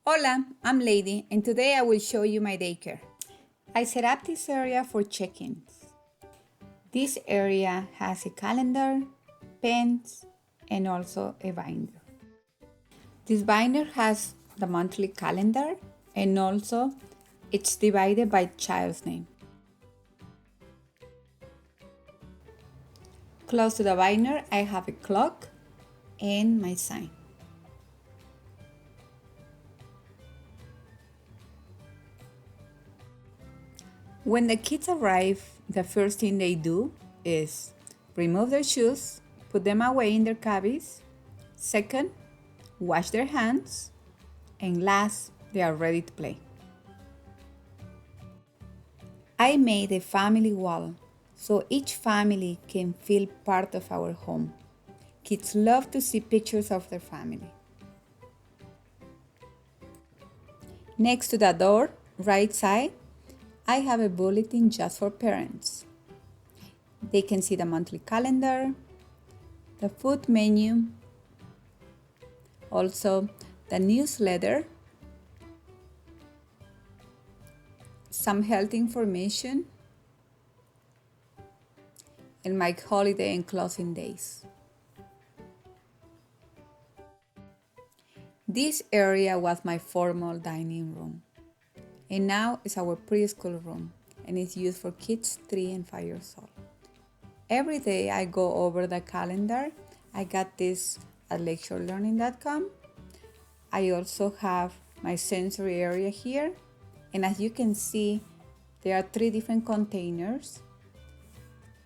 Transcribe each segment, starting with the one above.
Hola, I'm Lady, and today I will show you my daycare. I set up this area for check-ins. This area has a calendar, pens, and also a binder. This binder has the monthly calendar and also it's divided by child's name. Close to the binder, I have a clock and my sign. When the kids arrive, the first thing they do is remove their shoes, put them away in their cabins. Second, wash their hands. And last, they are ready to play. I made a family wall so each family can feel part of our home. Kids love to see pictures of their family. Next to the door, right side, I have a bulletin just for parents. They can see the monthly calendar, the food menu, also the newsletter, some health information, and my holiday and closing days. This area was my formal dining room, and now it's our preschool room, and it's used for kids 3 and 5 years old. Every day I go over the calendar. I got this at lecturelearning.com. I also have my sensory area here, and as you can see, there are 3 different containers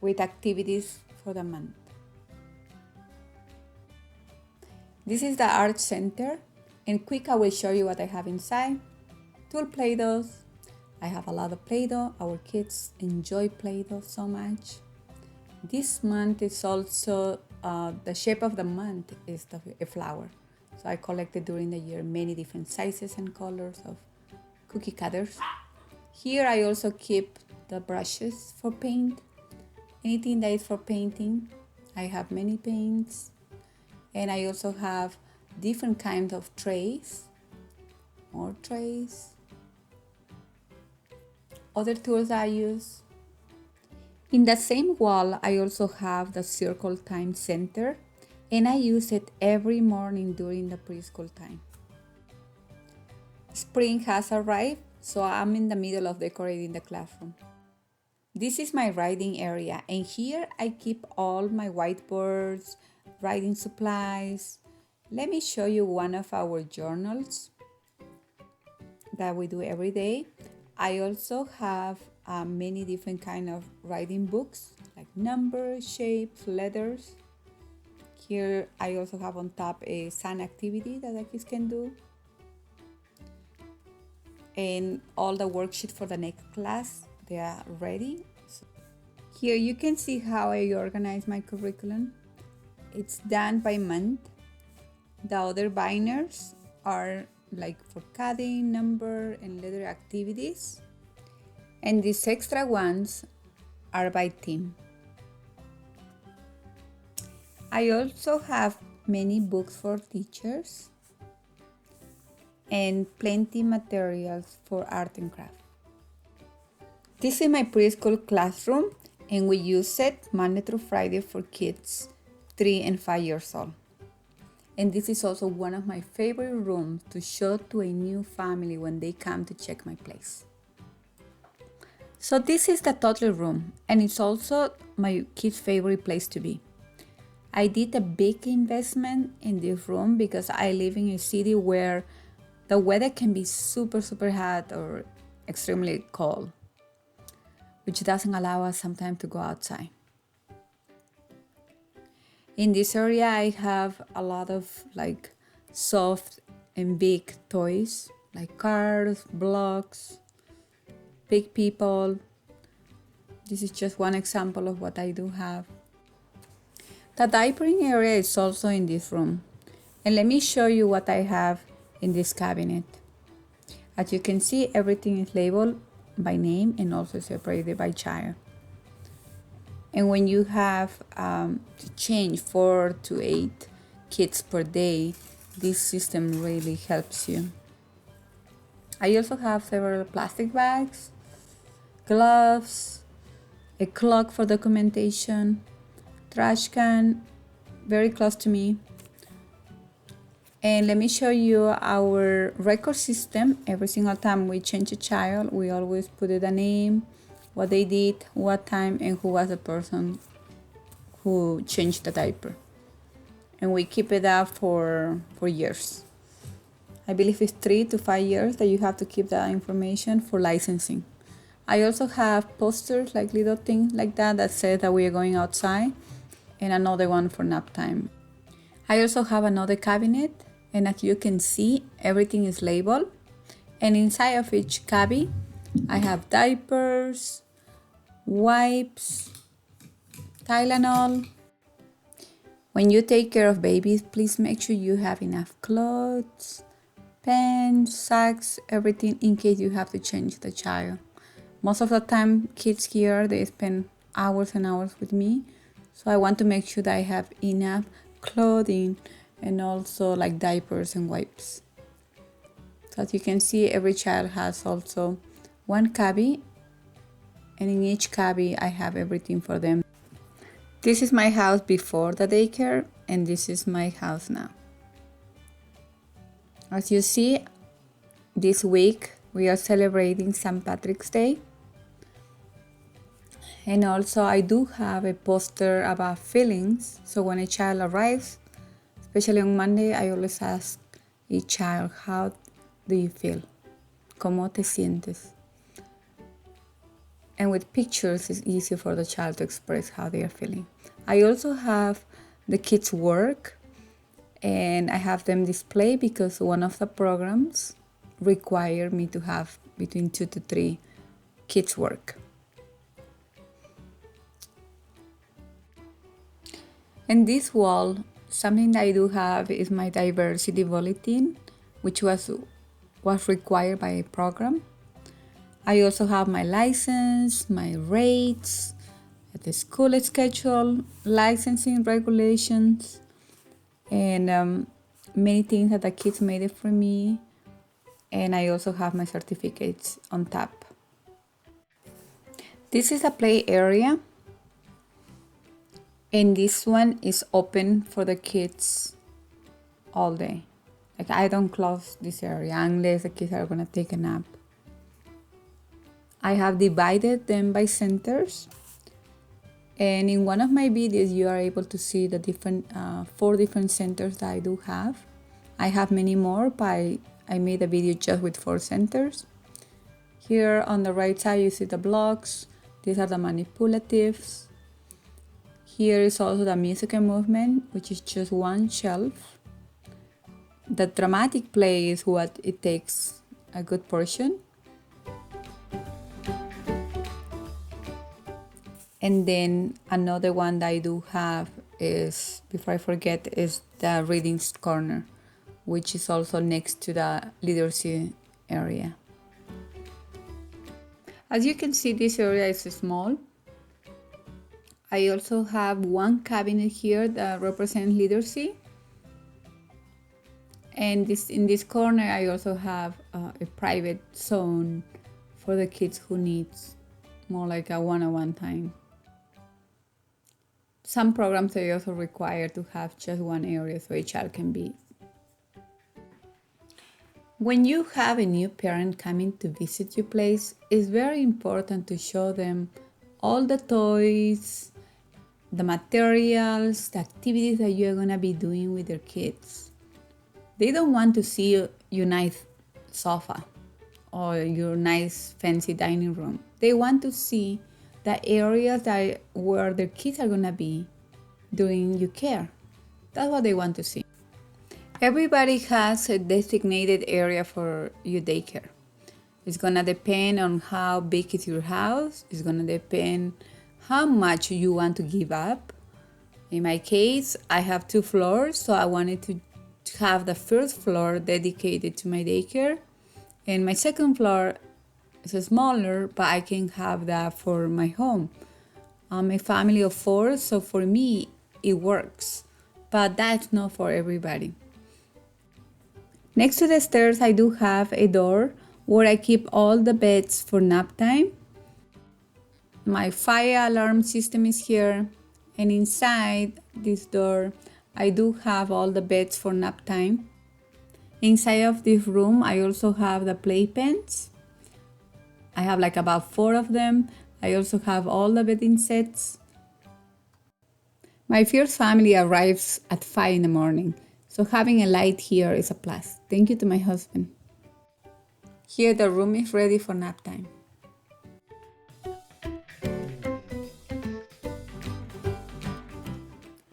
with activities for the month. This is the art center, and quick I will show you what I have inside. 2 Play-Dohs. I have a lot of Play-Doh. Our kids enjoy Play-Doh so much. This month is also, the shape of the month is a flower. So I collected during the year many different sizes and colors of cookie cutters. Here I also keep the brushes for paint. Anything that is for painting. I have many paints. And I also have different kinds of trays. More trays. Other tools I use. In the same wall, I also have the circle time center, and I use it every morning during the preschool time. Spring has arrived, so I'm in the middle of decorating the classroom. This is my writing area, and here I keep all my whiteboards, writing supplies. Let me show you one of our journals that we do every day. I also have many different kind of writing books like numbers, shapes, letters. Here I also have on top a sun activity that the kids can do. And all the worksheets for the next class, they are ready. Here you can see how I organize my curriculum. It's done by month. The other binders are like for cutting, number, and letter activities. And these extra ones are by theme. I also have many books for teachers and plenty materials for art and craft. This is my preschool classroom, and we use it Monday through Friday for kids 3 and 5 years old. And this is also one of my favorite rooms to show to a new family when they come to check my place. So this is the toddler room, and it's also my kids' favorite place to be. I did a big investment in this room because I live in a city where the weather can be super hot or extremely cold, which doesn't allow us sometimes to go outside. In this area, I have a lot of like soft and big toys, like cars, blocks, big people. This is just one example of what I do have. The diapering area is also in this room. And let me show you what I have in this cabinet. As you can see, everything is labeled by name and also separated by child. And when you have to change 4 to 8 kids per day, this system really helps you. I also have several plastic bags, gloves, a clock for documentation, trash can very close to me. And let me show you our record system. Every single time we change a child, we always put it a name, what they did, what time, and who was the person who changed the diaper. And we keep it up for years. I believe it's 3 to 5 years that you have to keep that information for licensing. I also have posters, like little things like that says that we are going outside, and another one for nap time. I also have another cabinet, and as you can see, everything is labeled. And inside of each cabinet, I have diapers, wipes, Tylenol. When you take care of babies, please make sure you have enough clothes, pants, socks, everything in case you have to change the child. Most of the time, kids here, they spend hours and hours with me. So I want to make sure that I have enough clothing and also like diapers and wipes. So as you can see, every child has also one cubby, and in each cubby I have everything for them. This is my house before the daycare, and this is my house now. As you see, this week we are celebrating St. Patrick's Day. And also I do have a poster about feelings. So when a child arrives, especially on Monday, I always ask each child, how do you feel? ¿Cómo te sientes? And with pictures, it's easier for the child to express how they are feeling. I also have the kids' work, and I have them display because one of the programs require me to have between 2 to 3 kids' work. And this wall, something that I do have is my diversity bulletin, which was required by a program. I also have my license, my rates, the school schedule, licensing regulations, and many things that the kids made it for me. And I also have my certificates on top. This is a play area, and this one is open for the kids all day. Like, I don't close this area unless the kids are gonna take a nap. I have divided them by centers, and in one of my videos you are able to see the different 4 different centers that I do have. I have many more, but I made a video just with 4 centers. Here on the right side you see the blocks. These are the manipulatives. Here is also the music and movement, which is just one shelf. The dramatic play is what it takes a good portion. And then another one that I do have is, before I forget, is the reading corner, which is also next to the literacy area. As you can see, this area is small. I also have one cabinet here that represents literacy. And in this corner, I also have a private zone for the kids who needs more like a one-on-one time. Some programs they also require to have just one area so a child can be. When you have a new parent coming to visit your place, it's very important to show them all the toys, the materials, the activities that you're gonna be doing with your kids. They don't want to see your nice sofa or your nice fancy dining room. They want to see the areas where their kids are gonna be during your care. That's what they want to see. Everybody has a designated area for your daycare. It's gonna depend on how big is your house. It's gonna depend how much you want to give up. In my case, I have 2 floors, so I wanted to have the first floor dedicated to my daycare, and my second floor is smaller, but I can have that for my home. I'm a family of 4, so for me it works, but that's not for everybody. Next to the stairs, I do have a door where I keep all the beds for nap time. My fire alarm system is here, and inside this door I do have all the beds for nap time. Inside of this room I also have the playpens. I have like about 4 of them. I also have all the bedding sets. My first family arrives at 5 in the morning, so having a light here is a plus. Thank you to my husband. Here the room is ready for nap time.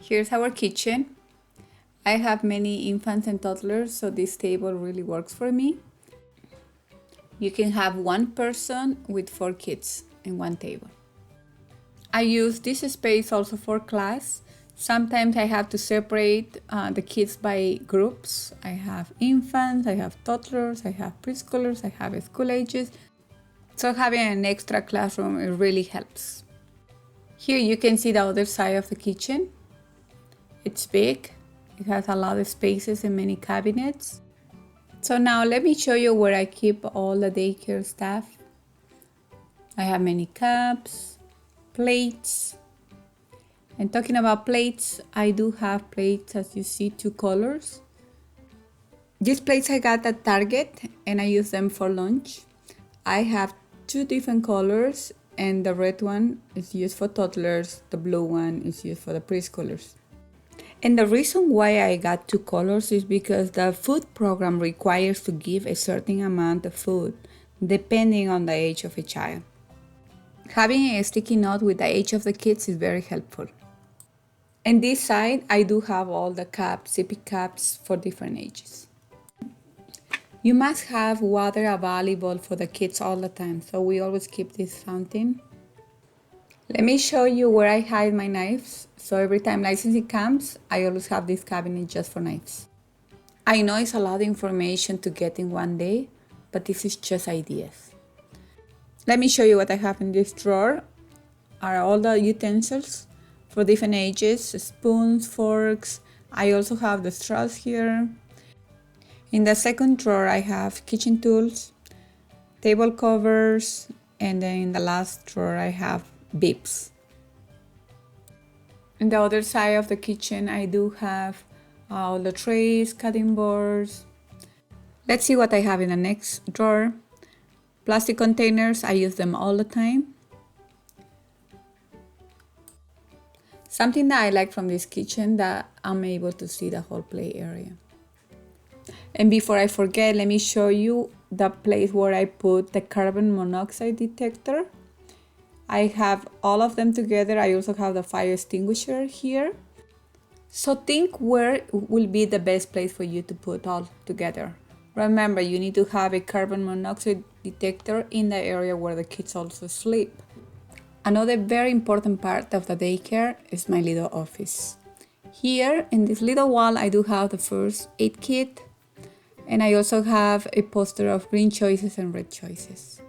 Here's our kitchen. I have many infants and toddlers, so this table really works for me. You can have one person with 4 kids in one table. I use this space also for class. Sometimes I have to separate the kids by groups. I have infants, I have toddlers, I have preschoolers, I have school ages. So having an extra classroom, it really helps. Here you can see the other side of the kitchen. It's big. It has a lot of spaces and many cabinets. So now let me show you where I keep all the daycare stuff. I have many cups, plates. And talking about plates, I do have plates, as you see, 2 colors. These plates I got at Target and I use them for lunch. I have 2 different colors, and the red one is used for toddlers, the blue one is used for the preschoolers. And the reason why I got 2 colors is because the food program requires to give a certain amount of food depending on the age of a child. Having a sticky note with the age of the kids is very helpful. And this side, I do have all the cups, sippy cups for different ages. You must have water available for the kids all the time, so we always keep this fountain. Let me show you where I hide my knives. So every time licensing comes, I always have this cabinet just for knives. I know it's a lot of information to get in one day, but this is just ideas. Let me show you what I have in this drawer. Are all the utensils for different ages, spoons, forks. I also have the straws here. In the second drawer, I have kitchen tools, table covers, and then in the last drawer, I have bibs. In the other side of the kitchen, I do have all the trays, cutting boards. Let's see what I have in the next drawer. Plastic containers, I use them all the time. Something that I like from this kitchen, that I'm able to see the whole play area. And before I forget, let me show you the place where I put the carbon monoxide detector. I have all of them together. I also have the fire extinguisher here. So think where will be the best place for you to put all together. Remember, you need to have a carbon monoxide detector in the area where the kids also sleep. Another very important part of the daycare is my little office. Here in this little wall, I do have the first aid kit, and I also have a poster of green choices and red choices.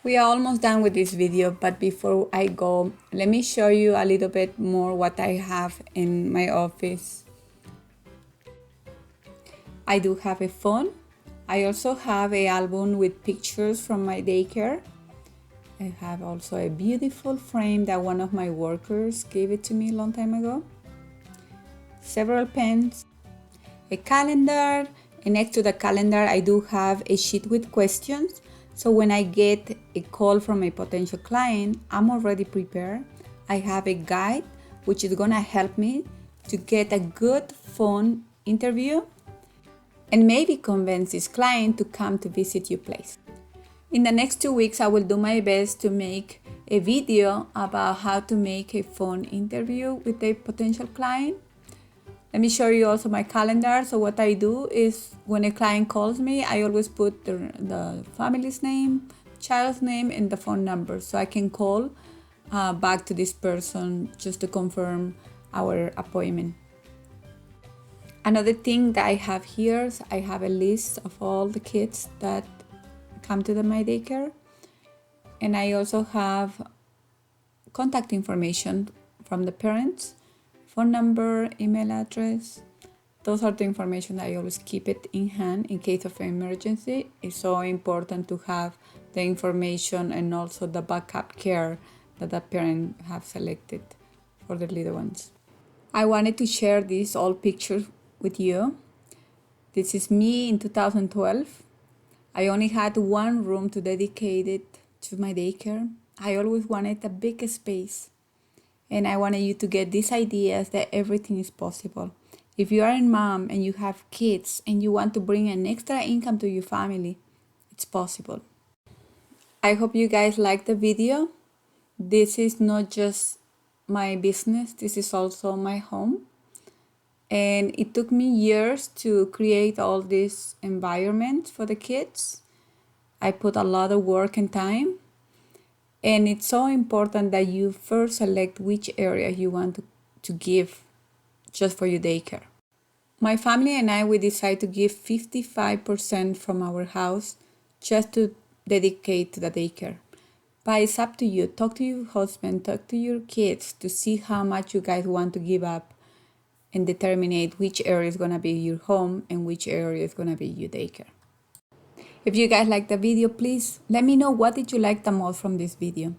We are almost done with this video, but before I go, let me show you a little bit more what I have in my office. I do have a phone. I also have an album with pictures from my daycare. I have also a beautiful frame that one of my workers gave it to me a long time ago. Several pens, a calendar, and next to the calendar I do have a sheet with questions. So when I get a call from a potential client, I'm already prepared. I have a guide which is gonna help me to get a good phone interview and maybe convince this client to come to visit your place. In the next 2 weeks, I will do my best to make a video about how to make a phone interview with a potential client. Let me show you also my calendar. So what I do is when a client calls me, I always put the family's name, child's name, and the phone number, so I can call back to this person just to confirm our appointment. Another thing that I have here is I have a list of all the kids that come to my daycare, and I also have contact information from the parents, phone number, email address, Those are the information that I always keep it in hand in case of emergency. It's so important to have the information and also the backup care that the parent have selected for the little ones. I wanted to share these old pictures with you. This is me in 2012. I only had one room to dedicate it to my daycare. I always wanted a big space. And I wanted you to get these ideas that everything is possible. If you are a mom and you have kids and you want to bring an extra income to your family, it's possible. I hope you guys like the video. This is not just my business, this is also my home. And it took me years to create all this environment for the kids. I put a lot of work and time. And it's so important that you first select which area you want to give just for your daycare. My family and I, we decided to give 55% from our house just to dedicate to the daycare. But it's up to you. Talk to your husband, talk to your kids to see how much you guys want to give up and determine which area is going to be your home and which area is going to be your daycare. If you guys like the video, please let me know what did you like the most from this video.